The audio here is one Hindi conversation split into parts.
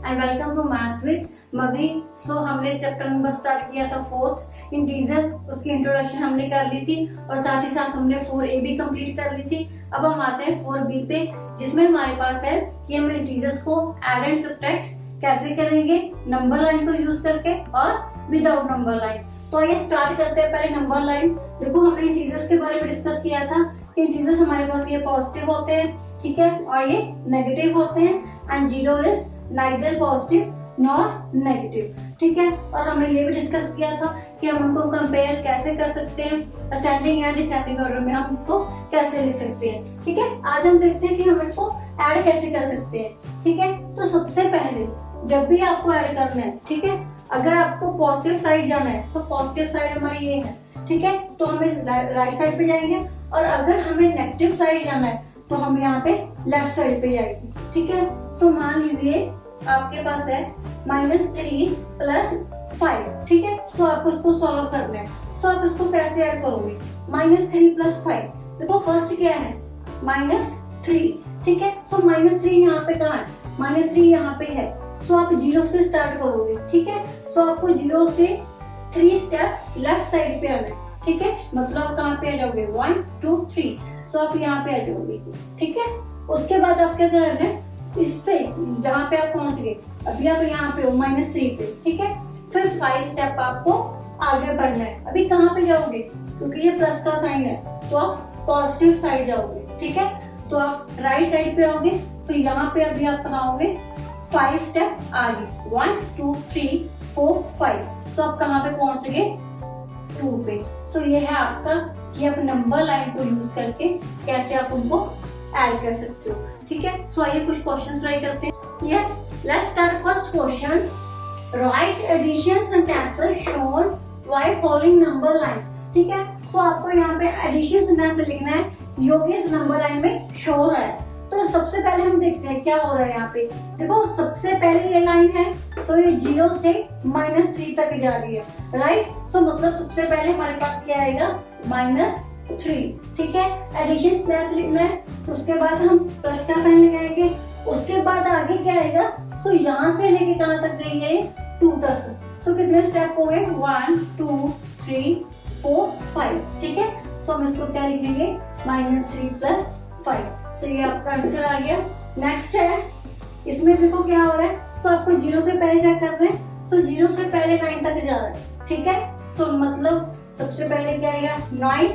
And welcome to maths with Mavi. So हमने चैप्टर नंबर स्टार्ट किया था फोर्थ इंटीजर्स, उसकी इंट्रोडक्शन हमने कर ली थी और साथ ही साथ हमने 4a भी कंप्लीट कर ली थी। अब हम आते हैं 4b पे, जिसमें हमारे पास है कि हम इंटीजर्स को ऐड एंड सब्ट्रैक्ट कैसे करेंगे, नंबर लाइन को यूज करके और विदाउट नंबर लाइन। तो आइए स्टार्ट करते हैं पहले नंबर लाइन। देखो हमने इंटीजर्स के बारे में डिस्कस किया था कि इंटीजर्स हमारे पास ये पॉजिटिव होते हैं, ठीक है, और ये नेगेटिव होते हैं and zero is neither positive nor negative, ठीक है। और हमने ये भी डिस्कस किया था कि हम उनको कंपेयर कैसे कर सकते हैं, असेंडिंग एंड डिसेंडिंग ऑर्डर में हम इसको कैसे लिख सकते हैं, ठीक है। आज हम देखते हैं कि हम इसको ऐड कैसे कर सकते हैं, ठीक है। तो सबसे पहले जब भी आपको ऐड करना है, ठीक है, अगर आपको पॉजिटिव साइड जाना है तो पॉजिटिव साइड हमारी ये है, ठीक है, तो हम इस राइट साइड पे जाएंगे, और अगर हमें नेगेटिव साइड जाना है तो हम यहाँ पे लेफ्ट साइड पे जाएंगे, ठीक है। सो मान लीजिए आपके पास है -3 + 5, ठीक है। सो आपको इसको सॉल्व करना है। सो आप इसको कैसे ऐड करोगे, -3 + 5। देखो फर्स्ट क्या है -3, ठीक है। सो -3 यहाँ पे कहाँ है, -3 यहाँ पे है। सो आप 0 से स्टार्ट करोगे, ठीक है। सो आपको 0 से 3 स्टेप लेफ्ट साइड पे आना है, ठीक है। मतलब आप कहाँ पे आ जाओगे 1 2 3। सो आप यहाँ पे आ जाओगे, ठीक है। उसके बाद आप क्या करना है, इससे जहाँ पे आप पहुंच गए, अभी आप यहाँ पे हो -3 पे, ठीक है। फिर 5 स्टेप आपको आगे बढ़ना है। अभी कहाँ पे जाओगे, क्योंकि ये प्लस का साइन है तो आप पॉजिटिव साइड जाओगे, ठीक है। तो आप राइट साइड पे आओगे। तो यहाँ पे अभी आप कहाँ आओगे, 5 स्टेप आगे, 1 2 3 4 5। सो आप कहाँ पे पहुंच गए 2 पे। सो ये है आपका कि आप नंबर लाइन को यूज करके कैसे आप उनको ऐड कर सकते हो, ठीक है। सो आइए कुछ क्वेश्चन ट्राई करते हैं। Yes, let's start first question. Write addition sentences shown why following number lines, ठीक है। सो आपको यहाँ पे एडिशन सेंटेंस लिखना है जो कि इस नंबर लाइन में शो हो रहा है। तो सबसे पहले हम देखते हैं क्या हो रहा है यहाँ पे। देखो सबसे पहले ये लाइन है, सो ये 0 से -3 तक जा रही है, राइट। सो मतलब सबसे पहले हमारे पास क्या आएगा -3, ठीक है। एडिशन प्लस लिखना है, तो उसके बाद हम प्लस का साइन लगाएंगे। उसके बाद आगे क्या आएगा, सो यहाँ से लेके कहाँ तक गई है 2 तक। सो कितने स्टेप हो गए 1 2 3 4 5, ठीक है। सो हम इसको क्या लिखेंगे -3 + 5। सो ये आपका आंसर आ गया। नेक्स्ट है, इसमें देखो क्या हो रहा है। सो आपको 0 से पहले चेक करना है। सो 0 से पहले 9 तक जा रहा है, ठीक है। सो मतलब सबसे पहले क्या आएगा 9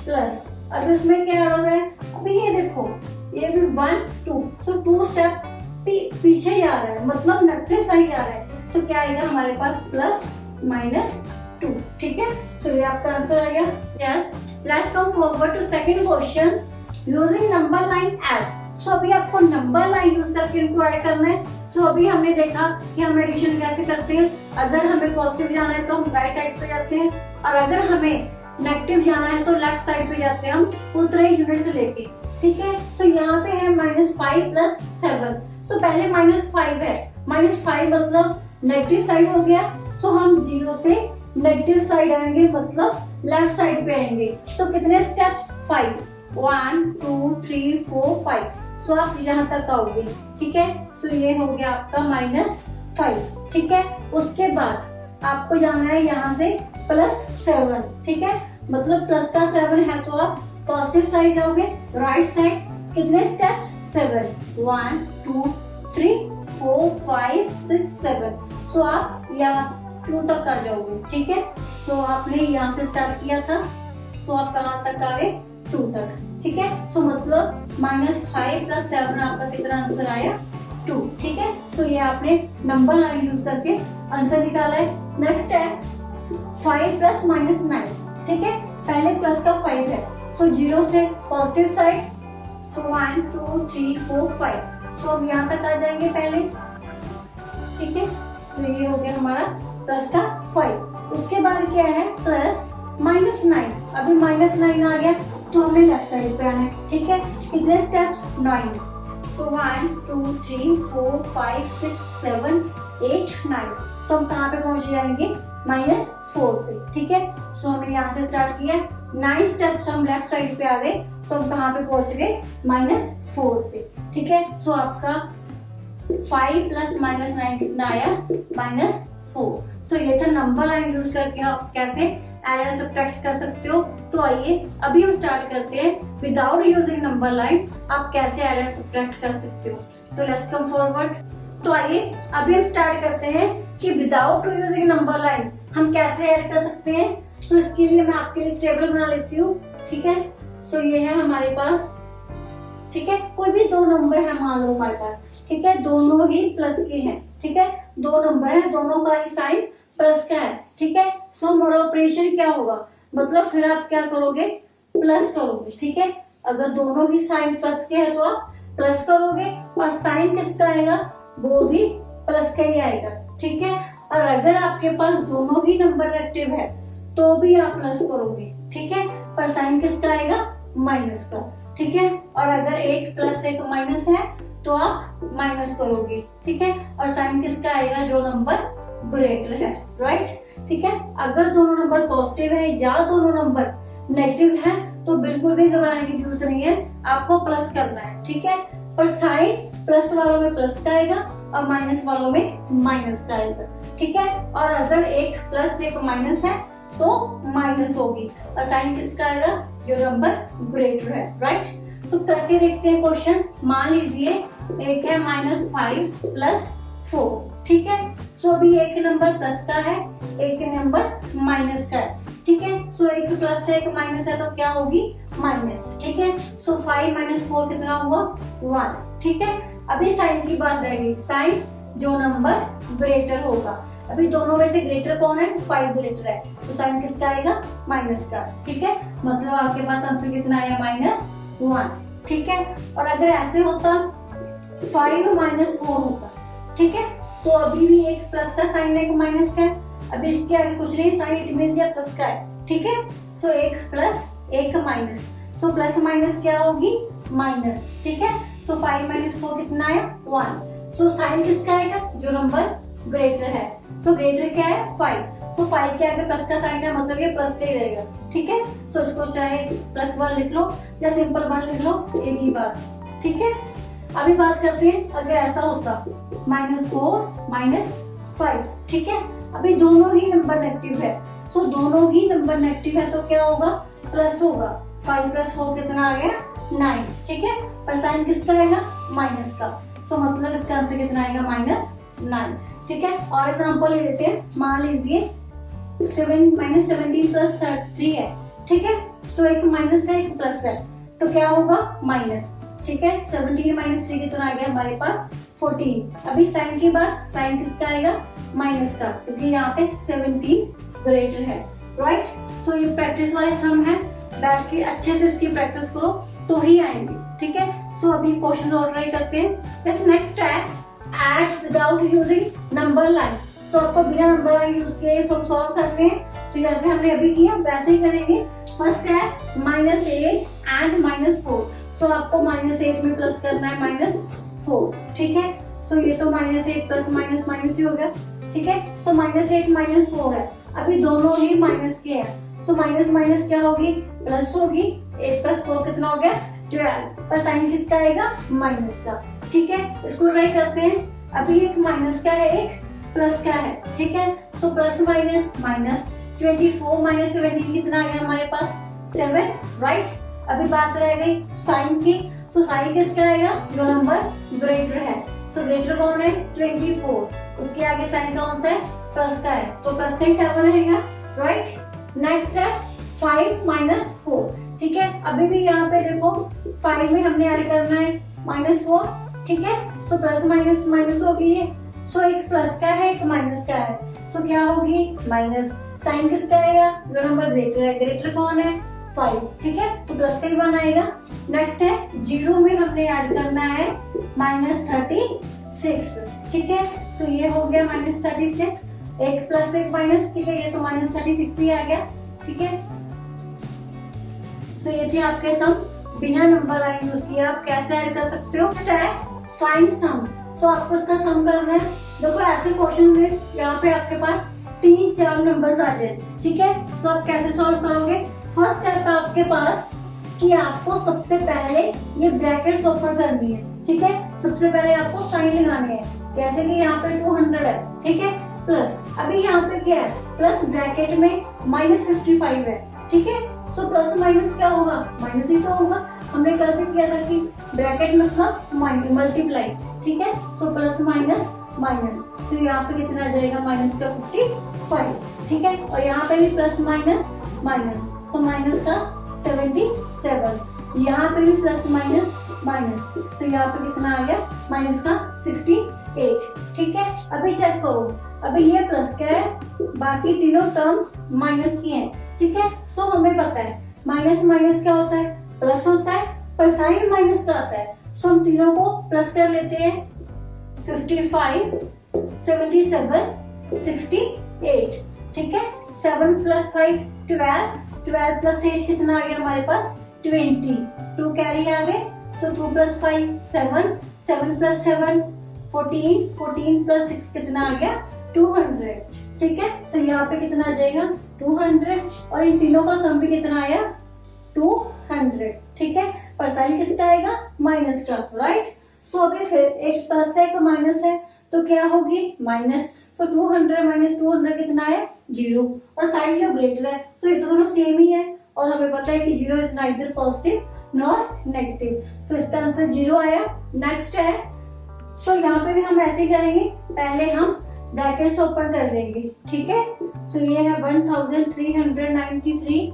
प्लस, अब इसमें क्या हो रहा है, अभी ये देखो ये भी 1 2। सो 2 स्टेप पीछे जा रहा है, मतलब नेगेटिव साइड जा रहा है। सो क्या आएगा हमारे पास +-2, ठीक है। सो ये आपका आंसर आ गया। Yes, let's come forward to second question using number line add. So अभी आपको नंबर लाइन यूज करके इनको ऐड करना है। सो अभी हमने देखा कि हम एडिशन कैसे करते हैं। अगर हमें पॉजिटिव जाना है तो हम राइट साइड पे जाते हैं, और अगर हमें नेगेटिव जाना है तो लेफ्ट साइड पे जाते हैं हम उतने यूनिट से लेके, ठीक है। सो यहाँ पे है -5 + 7। सो पहले -5 है, -5 मतलब नेगेटिव साइड हो गया। सो हम 0 से नेगेटिव साइड आएंगे, मतलब लेफ्ट साइड पे आएंगे। सो कितने स्टेप्स 5, 1 2 3 4 5। सो आप यहाँ तक आओगे, ठीक है। सो ये हो गया आपका -5, ठीक है। उसके बाद आपको जाना है यहाँ से +7, ठीक है। मतलब प्लस का 7 है तो आप पॉजिटिव साइड जाओगे, राइट साइड। कितने स्टेप्स 7, 1 2 3 4 5 6 7। सो आप यहाँ 2 तक आ जाओगे, ठीक है। सो आपने यहाँ से स्टार्ट किया था, सो आप कहाँ तक आ गए 2 तक, ठीक है। सो मतलब -5 + 7 आपका कितना आंसर आया 2, ठीक है। तो ये आपने नंबर लाइन यूज करके आंसर निकाला है। नेक्स्ट है 5 + -9, ठीक है। पहले प्लस का 5 है, सो 0 से पॉजिटिव साइड। सो 1 2 3 4 5। सो अब यहाँ तक आ जाएंगे पहले, ठीक है। सो ये हो गया हमारा प्लस का 5। उसके बाद क्या है +-9। अभी -9 आ गया तो हमें लेफ्ट साइड पे आना है, ठीक है। कितने स्टेप्स 9। सो 1 2 3 4 5 6 7 8 9। सो हम कहाँ पे पहुंच जाएंगे -4 पे, ठीक है। सो हमने यहाँ से स्टार्ट किया, 9 स्टेप्स हम लेफ्ट साइड पे आ गए, तो हम कहाँ पे पहुंच गए -4 पे, ठीक है। सो आपका 5 प्लस माइनस 9 कितना आया, -4। सो ये था नंबर लाइन यूज करके आप कैसे एडर सब्ट्रैक्ट कर सकते हो। तो आइए अभी हम स्टार्ट करते हैं विदाउट यूजिंग नंबर लाइन आप कैसे एडर सब्ट्रैक्ट कर सकते हो। So let's come forward. तो आइए अभी हम स्टार्ट करते हैं कि विदाउट यूजिंग नंबर लाइन हम कैसे ऐड कर सकते हैं। सो इसके लिए मैं आपके लिए टेबल बना लेती हूँ, ठीक है। सो ये है हमारे पास, ठीक है, कोई भी दो नंबर है मान लो हमारे पास, ठीक है, दोनों ही प्लस के हैं, ठीक है, दो नंबर है, दोनों का ही साइन प्लस का है, ठीक है। सो हमारा ऑपरेशन क्या होगा, मतलब फिर आप क्या करोगे, प्लस करोगे, ठीक है। अगर दोनों ही साइन प्लस के हैं तो आप प्लस करोगे और साइन किसका आएगा, वो भी प्लस का ही आएगा, ठीक है। और अगर आपके पास दोनों ही नंबर नेगेटिव है तो भी आप प्लस करोगे, ठीक है, पर साइन किसका आएगा, माइनस का, ठीक है। और अगर एक प्लस एक माइनस है तो आप माइनस करोगे, ठीक है, और साइन किसका आएगा, जो नंबर ग्रेटर है, राइट, ठीक है। अगर दोनों नंबर पॉजिटिव है या दोनों नंबर नेगेटिव है तो बिल्कुल भी घबराने की जरूरत नहीं है, आपको प्लस करना है, ठीक है। पर साइन प्लस वालों में प्लस का आएगा और माइनस वालों में माइनस का आएगा, ठीक है। और अगर एक प्लस एक माइनस है तो माइनस होगी और साइन किसका आएगा, जो नंबर ग्रेटर है, राइट। सो करके देखते हैं क्वेश्चन। मान लीजिए एक है -5 + 4, ठीक है। सो अभी एक नंबर प्लस का है, एक नंबर माइनस का है, ठीक है। सो एक प्लस है एक माइनस है तो क्या होगी, माइनस, ठीक है। सो 5 - 4 कितना हुआ, 1, ठीक है। अभी साइन की बात रह गई, साइन जो नंबर ग्रेटर होगा। अभी दोनों में से ग्रेटर कौन है, 5 ग्रेटर है, तो साइन किसका आएगा, माइनस का, ठीक है। मतलब आपके पास आंसर कितना आया, -1, ठीक है। और अगर ऐसे होता 5 - 4 होता, ठीक है, तो अभी भी एक प्लस का साइन है एक माइनस का है, अभी इसके आगे कुछ नहीं, साइन इट मींस या प्लस का है, ठीक है। सो एक प्लस एक माइनस, सो प्लस माइनस क्या होगी, माइनस, ठीक है। सो 5 - 4 कितना आया, 1। सो साइन किसका आएगा, जो नंबर ग्रेटर है। सो ग्रेटर क्या है, 5। सो 5 के आगे प्लस का साइन है, मतलब ये प्लस का ही रहेगा, ठीक है। सो इसको चाहे +1 लिख लो या सिंपल 1 लिख लो, एक ही बात, ठीक है। अभी बात करते हैं अगर ऐसा होता -4 - 5, ठीक है। अभी दोनों ही नंबर नेगेटिव है, सो दोनों ही नंबर नेगेटिव है तो क्या होगा, प्लस होगा। 5 + 4 कितना आ गया, 9, ठीक है। पर साइन किसका आएगा, माइनस का। सो मतलब इसका आंसर कितना आएगा, -9, ठीक है। और एग्जांपल ले लेते हैं। मान लीजिए 7 - 17 + 3 है, ठीक है। सो एक माइनस है एक प्लस है तो क्या होगा, माइनस, ठीक है। 17 - 3 कितना आ गया हमारे पास, 14। अभी साइन की बात, साइन किसका आएगा, माइनस का, क्योंकि यहाँ पे 17 ग्रेटर है, राइट। सो ये प्रैक्टिस वाले सम है, बैठ के अच्छे से इसकी प्रैक्टिस करो तो ही आएंगे, ठीक है। सो अभी क्वेश्चन और ट्राई करते हैं। नेक्स्ट है add without using number line. So आपको बिना नंबर लाइन यूज किए सॉल्व करने हैं। सो जैसे हमने अभी किया वैसे ही करेंगे। फर्स्ट है -8 एंड -4। सो आपको -8 में प्लस करना है -4, ठीक है। सो ये तो -8 प्लस माइनस माइनस ही हो गया, ठीक है। सो -8 - 4 है, अभी दोनों ही माइनस के हैं। सो माइनस माइनस क्या होगी, प्लस होगी। 8 + 4 कितना हो गया, 12। पर साइन किसका आएगा, माइनस का, ठीक है। इसको ट्राई करते हैं। अभी एक माइनस का है एक प्लस का है, ठीक है। सो प्लस माइनस माइनस, 24 - 17 कितना आ गया हमारे पास, 7, राइट। अभी बात रह गई साइन की। सो साइन किसका आएगा, जो नंबर ग्रेटर है। सो ग्रेटर कौन है, 24, उसके आगे साइन कौन सा है, प्लस का है, तो प्लस का ही 7 रहेगा, राइट। नेक्स्ट है 5 - 4, ठीक है। अभी भी यहाँ पे देखो 5 में हमने ऐड करना है -4, ठीक है। सो प्लस माइनस माइनस हो गई है। सो एक प्लस का है एक माइनस का है, सो क्या होगी, माइनस। साइन किसका आएगा, जो नंबर ग्रेटर है, ग्रेटर कौन है, 5, ठीक है, तो प्लस का ही वन आएगा। नेक्स्ट है 0 में हमने ऐड करना है -36, ठीक है। सो ये हो गया -36, एक प्लस एक माइनस, ठीक है, ये तो -36 ही आ गया, ठीक है। सो ये थे आपके सम, बिना नंबर लाइन यूज किए आप कैसे ऐड कर सकते हो। नेक्स्ट है फाइंड सम। सो आपको इसका सम करना है। देखो ऐसे क्वेश्चन में यहाँ पे आपके पास 3-4 नंबर्स आ जाए, ठीक है। सो आप कैसे सॉल्व करोगे, फर्स्ट स्टेप आपके पास कि आपको सबसे पहले ये ब्रैकेट्स ओपन करनी है, ठीक है। सबसे पहले आपको साइन लगाने हैं, जैसे कि यहाँ पे 200 है, ठीक है, प्लस अभी यहाँ पे क्या है, प्लस ब्रैकेट में -55 है, ठीक है। सो प्लस माइनस क्या होगा, माइनस ही तो होगा। हमने कल भी किया था कि ब्रैकेट मतलब मल्टीप्लाई, ठीक है। सो प्लस माइनस माइनस, तो यहाँ पे कितना आ जाएगा, माइनस का 55, ठीक है। और यहाँ पे भी plus minus minus, so minus का 77, यहाँ पे भी प्लस माइनस माइनस, सो यहाँ पे कितना आ गया, माइनस का 68, ठीक है। अभी चेक करो, अभी ये प्लस क्या है, बाकी तीनों टर्म्स माइनस की हैं, ठीक है। सो हमें पता है माइनस माइनस क्या होता है, प्लस होता है, पर साइन माइनस का आता है। सो हम तीनों को प्लस कर लेते हैं, 55, 77, 68, ठीक है। 7 + 5 12, 12 + 8 कितना आ गया हमारे पास, 20, 2 कैरी आ गए। सो 2 + 5 7, 7 + 7 14, 14 + 6 कितना आ गया, 200, ठीक है। सो यहाँ पे कितना आ जाएगा, 200, और इन तीनों का सम भी कितना आया, 200, ठीक है। पर साइन किसका आएगा, माइनस का, राइट। सो अभी फिर एक प्लस है, एक माइनस है, तो क्या होगी, माइनस। सो 200 - 200 कितना है, 0, और साइन जो ग्रेटर है, सो ये तो दोनों सेम ही है, और हमें पता है कि 0 is neither positive nor negative. So इसका आंसर 0 आया। नेक्स्ट है, सो यहाँ पे भी हम ऐसे ही करेंगे, पहले हम ब्रैकेट्स ओपन कर लेंगे, ठीक है। सो ये है 1393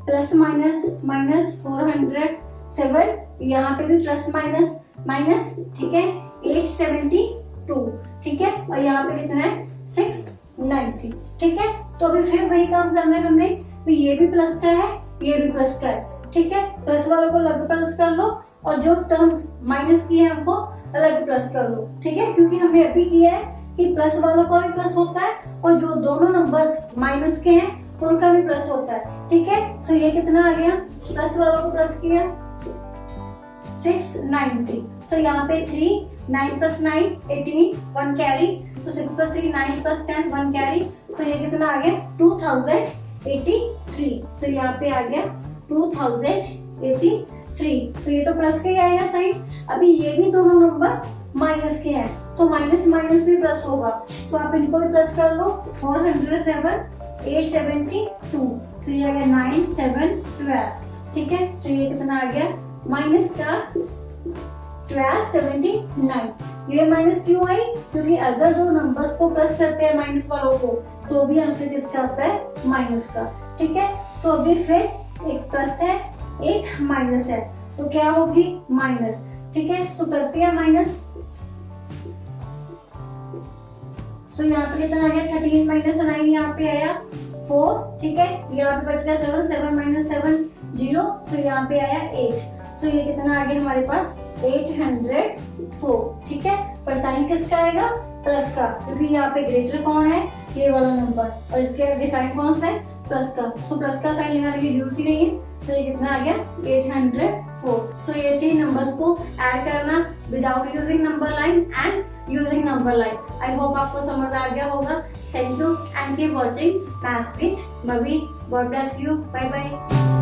प्लस माइनस माइनस 407, यहाँ पे भी प्लस माइनस माइनस, ठीक है, 872, ठीक है, और यहाँ पे कितना है, 690, ठीक है। तो अभी फिर वही काम करना है हमने, तो ये भी प्लस का है, ये भी प्लस का है, ठीक है। प्लस वालों को अलग प्लस कर लो, और जो टर्म्स माइनस की है उनको अलग प्लस कर लो, ठीक है, क्योंकि हमने अभी किया है कि प्लस वालों का भी प्लस होता है, और जो दोनों नंबर्स माइनस के हैं उनका भी प्लस होता है, ठीक है। सो ये कितना आ गया, प्लस वालों को प्लस किया, 690, सो यहाँ पे 3, 9 + 9 18, 1 कैरी, तो 6 + 3 9 + 10 1 कैरी, सो ये कितना आ गया, 2083, सो यहाँ पे आ गया 2083, सो ये तो प्लस का ही आएगा साइन। अभी ये भी दोनों नंबर्स माइनस के हैं, सो माइनस माइनस भी प्लस होगा, तो आप इनको भी प्लस कर लो, 407, 872, सो ये आ गया 9 7 12, ठीक है। तो ये कितना आ गया, माइनस का 1279। ये माइनस क्यों आई, क्योंकि अगर दो नंबर्स को प्लस करते हैं माइनस वालों को, तो भी आंसर किसका आता है, माइनस का, ठीक है। सो अभी फिर एक प्लस है, एक माइनस है, तो क्या होगी, माइनस, ठीक है। सो करते हैं माइनस, सो यहाँ पे कितना आ गया, 13 - 9 यहाँ पे आया 4, ठीक है। यहाँ पे बच गया 7, 7 - 7 0, सो यहाँ पे आया 8, सो ये कितना आ गया हमारे पास, 804, ठीक है। पर साइन किसका आएगा, प्लस का, क्योंकि यहाँ पे ग्रेटर कौन है, ये वाला नंबर, और इसके आगे साइन कौन सा है, प्लस का, सो प्लस का साइन लगाने की जरूरत ही नहीं है। सो ये कितना आ गया, 804। सो ये थी नंबर्स को ऐड करना without using number line and using number line. I hope आपको समझ आ गया होगा। Thank you and keep watching maths with Mavi. God bless you, bye bye.